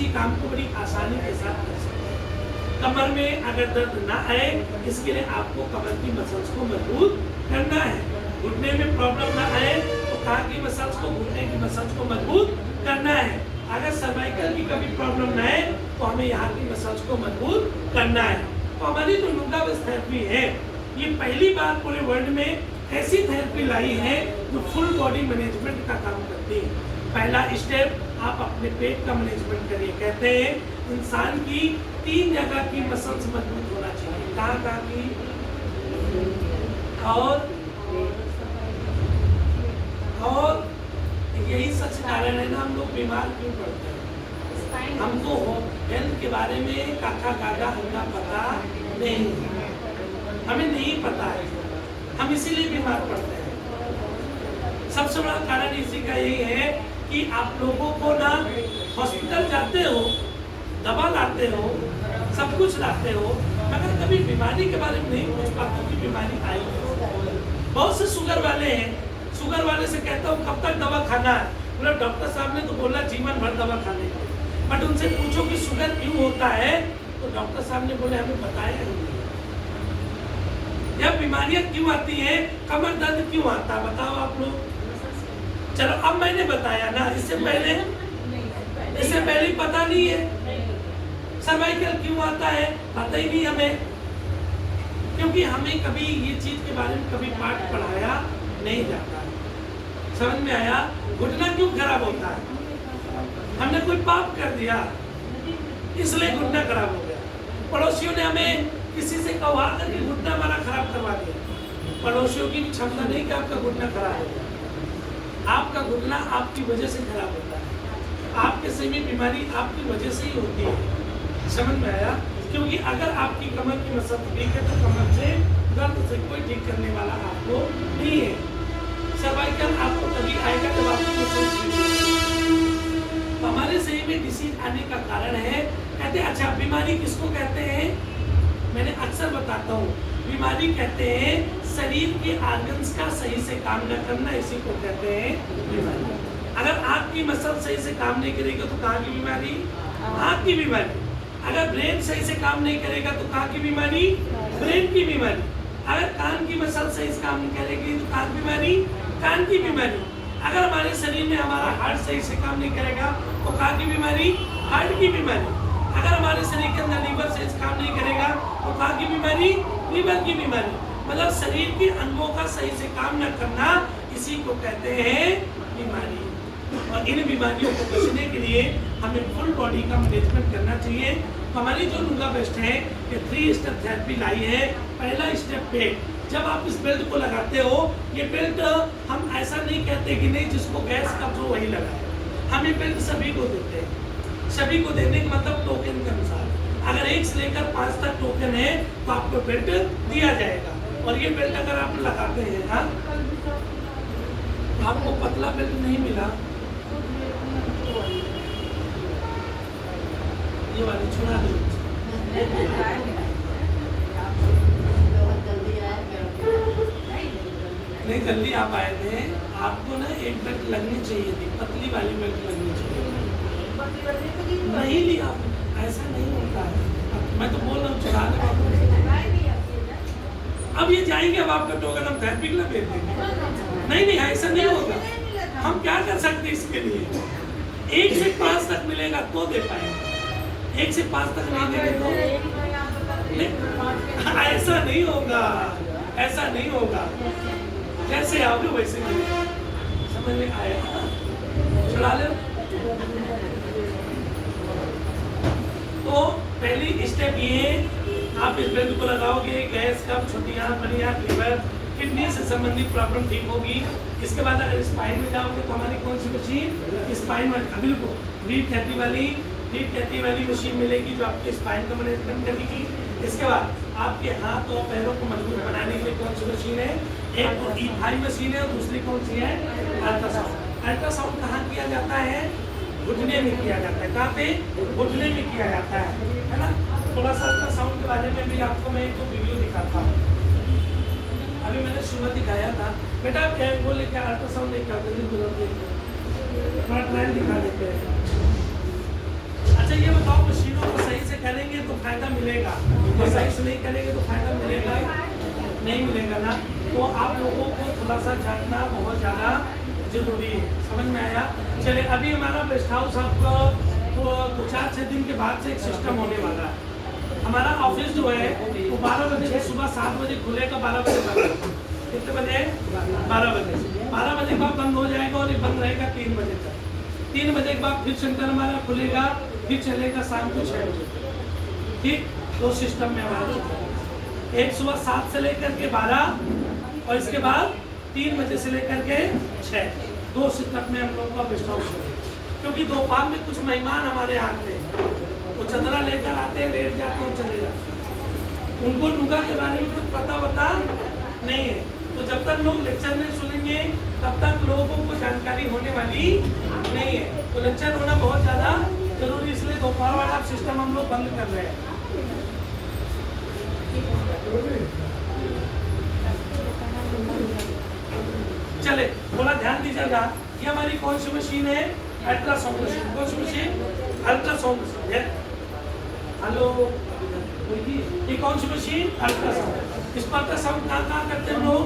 किसी काम को बड़ी आसानी के साथ कर सकते हैं। कमर में अगर दर्द ना आए, इसके लिए आपको कमर की मसल्स को मजबूत करना है। घुटने में प्रॉब्लम ना आए तो कहाँ की मसल्स को, घुटने की मसल्स को मजबूत करना है। अगर सर्वाइकल की कभी प्रॉब्लम ना आए तो हमें यहाँ की मसल्स को मजबूत करना है। तो हमारी जो नुंगा बेस थेरेपी है, ये पहली बार पूरे वर्ल्ड में ऐसी थेरेपी लाई है जो फुल बॉडी मैनेजमेंट का काम करती है। पहला स्टेप, आप अपने पेट का मैनेजमेंट करिए। कहते हैं इंसान की 3 जगह की मसल्स मजबूत होना चाहिए। कहाँ की? और यही सच कारण है ना हम लोग बीमार क्यों पड़ते हैं। हमको हेल्थ के बारे में काका गागा हल्का पता नहीं, हमें नहीं पता है, हम इसीलिए बीमार पड़ते हैं। सबसे बड़ा कारण इसी का यही है कि आप लोगों को ना हॉस्पिटल जाते हो, दवा लाते हो, सब कुछ लाते हो, मगर कभी बीमारी के बारे में नहीं पूछ पाते कि बीमारी आई। बहुत से शुगर वाले हैं, शुगर वाले से कहता हूँ कब तक दवा खाना है, बोले डॉक्टर साहब ने तो बोला जीवन भर दवा खाने का। बट उनसे पूछो कि शुगर क्यों होता है, तो डॉक्टर साहब ने बोले हमें बताया नहीं। यह बीमारियां क्यों आती हैं, कमर दर्द क्यों आता है, बताओ आप लोग। चलो अब मैंने बताया ना, इससे पहले पता नहीं है। सर्वाइकल क्यों आता है, पता ही नहीं हमें, क्योंकि हमें कभी ये चीज के बारे में कभी पाठ पढ़ाया नहीं जाता। समझ में आया? घुटना क्यों खराब होता है, हमने कोई पाप कर दिया इसलिए घुटना खराब हो गया। पड़ोसियों ने हमें किसी से कहा कि घुटना हमारा खराब करवा दिया। पड़ोसियों की क्षमता नहीं कि आपका घुटना खराब हो गया। आपका घुटना आपकी वजह से खराब होता है, आपके सही में बीमारी आपकी वजह से ही होती है। समझ में आया? क्योंकि अगर आपकी कमर की मसल ठीक है तो कमर से दर्द से कोई ठीक करने वाला आपको नहीं है। सर्वाइकल आपको तभी आएगा जब आपकी मसल ठीक है। तो हमारे शरीर में डिसीज आने का कारण है, कहते हैं अच्छा बीमारी किसको कहते हैं, मैंने अक्सर बताता हूँ, बीमारी कहते हैं शरीर के ऑर्गन्स का सही से काम न करना, इसी को कहते हैं बीमारी। अगर आँख की मसल सही से काम नहीं करेगी तो कहाँ की बीमारी? आँख की बीमारी। अगर ब्रेन सही से काम नहीं करेगा तो कहाँ की बीमारी? ब्रेन की बीमारी। अगर कान की मसल सही से काम नहीं करेगी तो कान की बीमारी? कान की बीमारी। अगर हमारे शरीर में हमारा हार्ट सही से काम नहीं करेगा तो कहाँ की बीमारी? हार्ट की बीमारी। अगर हमारे शरीर के अंदर लीवर सही से काम नहीं करेगा तो कहाँ की बीमारी? लीवर की बीमारी। मतलब शरीर के अंगों का सही से काम न करना, इसी को कहते हैं बीमारी। और इन बीमारियों को बचने के लिए हमें फुल बॉडी का मैनेजमेंट करना चाहिए। तो हमारी जो नुंगा बेस्ट है ये 3 स्टेप थेरेपी लाई है। पहला स्टेप बेल्ट, जब आप इस बेल्ट को लगाते हो, ये बेल्ट हम ऐसा नहीं कहते कि नहीं जिसको गैस कब्ज हो वही लगाए, हम ये बेल्ट सभी को देते हैं। सभी को देने का मतलब टोकन के अनुसार, अगर 1 से लेकर 5 तक टोकन है तो आपको बेल्ट दिया जाएगा। और ये बेल्ट अगर आप लगाते हैं, हाँ आपको पतला बेल्ट नहीं मिला, ये वाली छुड़ा दो। नहीं जल्दी आप आए थे, आपको ना एक बेल्ट लगनी चाहिए थी, पतली वाली बेल्ट लगनी चाहिए। नहीं लिया, ऐसा नहीं होता है। मैं तो बोल रहा हूँ चला दे। अब ये जाएंगे, अब आपका टोकन हम थेरेपी के लिए भेज देंगे। नहीं ऐसा नहीं होगा। हम क्या कर सकते हैं इसके लिए? 1 से 5 तक मिलेगा तो दे पाएंगे, 1 से 5 तक नहीं देंगे तो ऐसा नहीं होगा, ऐसा नहीं होगा। जैसे आओगे वैसे मिलेगा। समझ में आया? चला ले। तो पहली स्टेप ये, आप इस बेल्ट को लगाओगे, गैस कब्ज, छुट्टियाँ, बनियाँ, लीवर, किडनी से संबंधित प्रॉब्लम ठीक होगी। इसके बाद अगर स्पाइन में जाओगे तो हमारी कौन सी मशीन? स्पाइन वाली, बिल्कुल डीप कहती वाली मशीन मिलेगी जो आपके स्पाइन का मैनेजमेंट करेगी। इसके बाद आपके हाथ और पैरों को मजबूत बनाने के लिए कौन सी मशीन है? एक तो E5 मशीन है और दूसरी कौन सी है? अल्ट्रासाउंड। अल्ट्रासाउंड कहाँ किया जाता है? घुटने में किया जाता है। कहाँ पे? घुटने में किया जाता है ना। थोड़ा सा अल्ट्रासाउंड के बारे में भी आपको मैं एक वीडियो दिखाता हूँ। अभी मैंने सुबह दिखाया था। बेटा आप क्या बोले, क्या अल्ट्रासाउंड नहीं करते? थोड़ा ट्रायल दिखा देते हैं। अच्छा आप दो मशीनों को सही से करेंगे तो फायदा मिलेगा, और सही से नहीं करेंगे तो फायदा मिलेगा नहीं मिलेगा ना। तो आप लोगों को थोड़ा सा जानना बहुत ज़्यादा जरूरी है। समझ में आया? चलिए, अभी हमारा गेस्ट हाउस आपको तो 4-6 दिन के बाद से एक सिस्टम होने वाला है। हमारा ऑफिस जो है वो 12 बजे से सुबह 7 बजे खुलेगा, 12 बजे तक। कितने बजे? 12 बजे। 12 बजे के बाद बंद हो जाएगा और ये बंद रहेगा 3 बजे तक। 3 बजे के बाद फिर सेंटर हमारा खुलेगा, फिर चलेगा शाम को 6 बजे। ठीक, दो सिस्टम में हमारा एक सुबह 7 से लेकर के 12 और इसके बाद 3 बजे से लेकर के 6, दो सिस्टम में हम लोग का गेस्ट हाउस है। क्योंकि दोपहर में कुछ मेहमान हमारे आते हैं, वो चंद्रा लेकर आते हैं, लेट जाते हैं, चले जाते। उनको नुगा के बारे में कुछ पता नहीं है, तो जब तक लोग लेक्चर नहीं सुनेंगे तब तक लोगों को जानकारी होने वाली नहीं है। तो लेक्चर होना बहुत ज़्यादा जरूरी, इसलिए दोपहर वाला सिस्टम हम लोग बंद कर रहे हैं। चले, थोड़ा ध्यान दीजिएगा। ये हमारी कौन सी मशीन है? Ultrasound machine. कौन सी मशीन? अल्ट्रासाउंड मशीन है। हेलो, ये कौन सी मशीन? अल्ट्रासाउंड। इस पर अल्ट्रासाउंड कहाँ करते हैं लोग?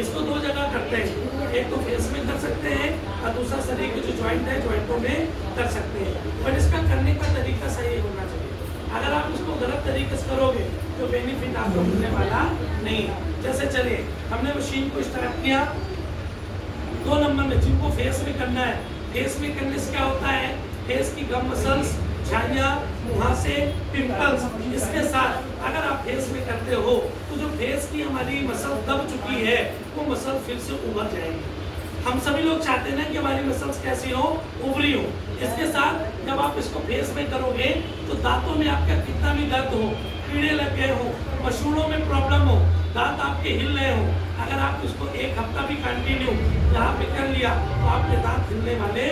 इसको 2 जगह करते हैं, एक तो फेस में कर सकते हैं और दूसरा शरीर के जो जॉइंट है जॉइंटों में कर सकते हैं। पर इसका करने का तरीका सही होना चाहिए। अगर आप इसको गलत तरीके से करोगे तो बेनिफिट आपको मिलने वाला नहीं है। जैसे चलिए, हमने मशीन को स्टार्ट किया, 2 नंबर में जिनको फेस में करना है, फेस में करने से क्या होता है? फेस की गम मसल्स, झाइयाँ, मुहासे, पिंपल्स, इसके साथ अगर आप फेस में करते हो तो जो फेस की हमारी मसल दब चुकी है वो मसल फिर से उभर जाएगी। हम सभी लोग चाहते हैं ना कि हमारी मसल्स कैसी हो? उभरी हो। इसके साथ जब आप इसको फेस में करोगे तो दांतों में आपका कितना भी दर्द हो, कीड़े लग गए हो, मसूड़ों में प्रॉब्लम हो, दांत आपके हिल रहे हो, अगर आप इसको 1 हफ्ता भी कंटिन्यू यहाँ पे कर लिया तो आपके दांत हिलने वाले,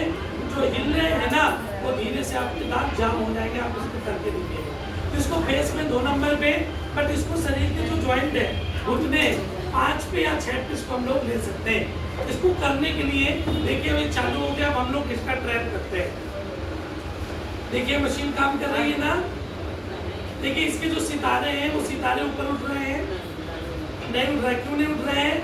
जो हिल रहे हैं ना, वो धीरे से आपके दांत जाम हो जाएंगे। आप इसको करके देखिए। तो इसको फेस में 2 नंबर पे, बट इसको शरीर के जो जॉइंट है, घुटने 5 पे या 6 पे इसको हम लोग ले सकते हैं। इसको करने के लिए देखिए अभी चालू हो गया, अब हम लोग इसका ट्रैक करते हैं। देखिए मशीन काम कर रही है ना। देखिए इसके जो सितारे हैं वो सितारे ऊपर उठ रहे हैं, नहीं उठ रहे। क्यों नहीं उठ रहे हैं?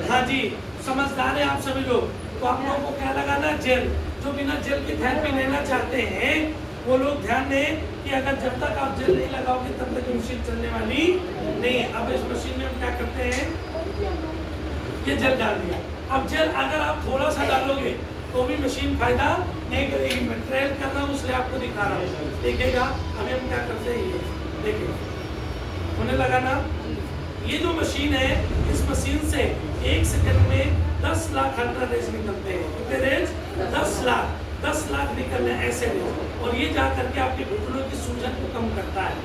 हाँ जी, समझदार है आप सभी लोग। तो आप लोगों को क्या लगाना? जेल। जो बिना जेल की थेरेपी लेना चाहते हैं वो लोग ध्यान दें कि अगर जब तक आप जेल नहीं लगाओगे तब तक मशीन चलने वाली नहीं है। अब इस मशीन में हम क्या करते हैं? ये जेल डाल दिया। अब जेल अगर आप थोड़ा सा डालोगे तो भी मशीन फायदा नहीं करेगी। मैं ट्रायल कर रहा हूँ इसलिए आपको दिखा रहा हूँ, देखिएगा। अभी हम क्या करते हैं, ये देखिए होने लगा ना। ये जो मशीन है, इस मशीन से 1 सेकंड में 10 लाख अल्ट्रा रेज निकलते हैं। कितने रेज? 10 लाख निकलने ऐसे रेज। और ये जा करके आपके घुटनों की सूजन को कम करता है।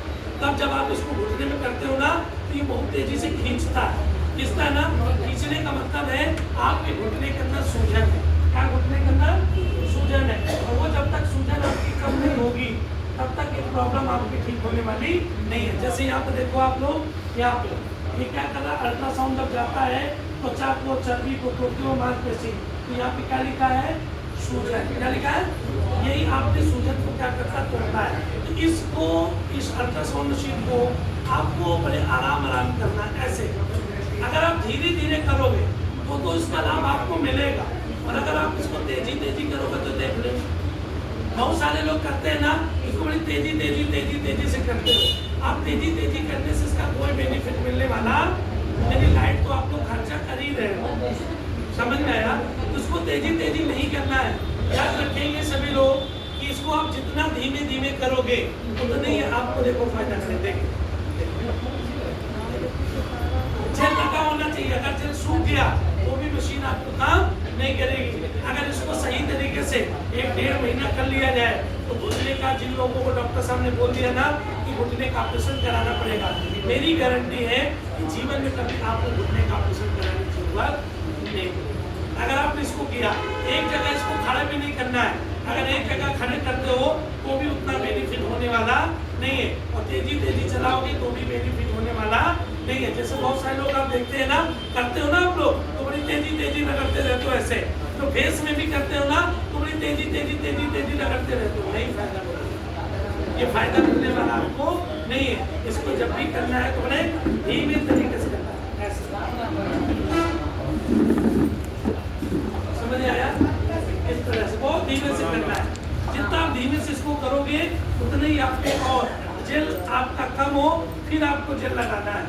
तब जब आप इसको घुटने में करते हो ना तो ये बहुत तेजी से खींचता है ना। खींचने का मतलब है आपके घुटने के अंदर सूजन है। क्या घुटने के अंदर सूजन है? और वो जब तक सूजन आपकी कम नहीं होगी तब तक ये प्रॉब्लम आपकी ठीक होने वाली नहीं है। जैसे यहाँ पे देखो आप लोग, यहाँ पे ये क्या कर रहा है? अल्ट्रासाउंड जब जाता है तो चाक को, चर्बी को तोड़ते हो, मांसपेशी। तो यहाँ पे क्या लिखा है? सूजन। क्या लिखा है? यही आपके सूजन को क्या करता है? तोड़ता है। तो इसको, इस अल्ट्रासाउंड मशीन को आपको बड़े आराम करना है ऐसे। अगर आप धीरे धीरे करोगे तो इसका लाभ आपको मिलेगा, और अगर आप इसको तेजी करोगे तो देख लो बहुत सारे लोग करते हैं ना, इसको बड़ी तेजी से करते हो। आप तेजी करने से इसका कोई बेनिफिट मिलने वाला, मेरी लाइट तो आप लोग खर्चा कर ही रहे हो, समझ में आया? तो इसको तेजी नहीं करना है। याद रखेंगे सभी लोग कि इसको आप जितना धीमे करोगे उतना ही आपको देखो फायदा करें। जेल लगा होना चाहिए। अगर जेल सूख गया तो भी मशीन आपको काम नहीं करेगी। अगर इसको सही तरीके से 1-1.5 महीना कर लिया जाए तो घुटने का, जिन लोगों को डॉक्टर साहब ने बोल दिया ना कि घुटने का ऑपरेशन कराना पड़ेगा, मेरी गारंटी है कि जीवन में कभी आपको घुटने का ऑपरेशन कराने की जरूरत नहीं। अगर आपने इसको किया, एक जगह इसको खड़ा भी नहीं करना है, अगर एक जगह खड़े करते हो तो भी उतना बेनिफिट होने वाला नहीं है, और तेजी चलाओगे तो भी बेनिफिट होने वाला नहीं है। जैसे बहुत सारे लोग आप देखते हैं ना, करते हो ना आप लोग तो बड़ी तेजी रगड़ते रहते हो ऐसे। तो फेस में भी करते हो ना तो बड़ी तेजी रगड़ते रहते हो, नहीं फायदा होगा। ये फायदा मिलने वाला आपको नहीं है। इसको जब भी करना है तो बड़े धीमे तरीके से करना है, ऐसे। समझ आया? इस तरह से बहुत धीमे से करना है। जितना आप धीमे से इसको करोगे उतने ही आपके और जेल आपका कम हो, फिर आपको जेल लगाना है।